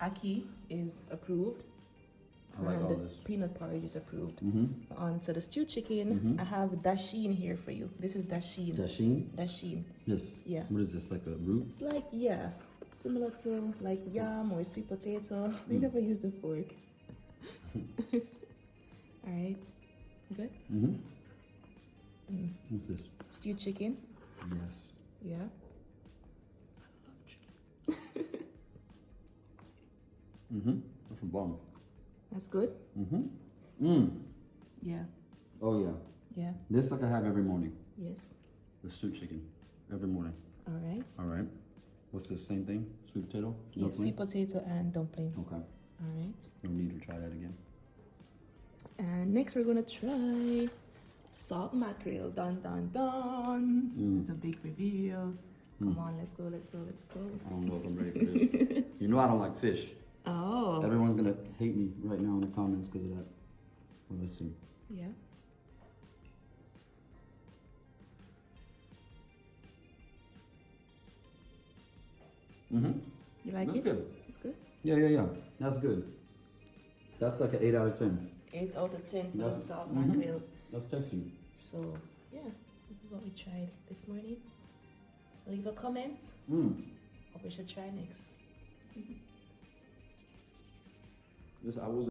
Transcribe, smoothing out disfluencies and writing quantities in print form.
ackee is approved. I like and all the this. peanut porridge is approved. Mm-hmm. On to the stewed chicken, I have dasheen here for you. This is dasheen. Dasheen? Dasheen. This? Yeah. What is this, like a root? It's like, yeah, similar to like yam or sweet potato. They never use the fork. All right. Good? Mm-hmm. What's this? Stewed chicken. Yes. Yeah. I love chicken. Mm-hmm. That's from bomb. That's good? Mm-hmm. Mm. Yeah. Oh, yeah. Yeah. This like I have every morning. Yes. The stewed chicken. Every morning. All right. All right. What's this, same thing? Sweet potato? Yeah, Dumpling? sweet potato and dumpling. Okay. All right. No need to try that again. And next we're gonna try salt mackerel. Dun dun dun. This is a big reveal. Come on, let's go, let's go, let's go. I don't know if I'm ready for this. You know I don't like fish. Oh. Everyone's gonna hate me right now in the comments because of that. Well, let's see. Yeah. Mm-hmm. You like That's it? good. It's good? Yeah. That's good. That's like an 8 out of 10. 8 out of 10 for That's- salt mhm. mackerel. That's tasty. So, yeah, this is what we tried this morning. Leave a comment what we should try next. This I was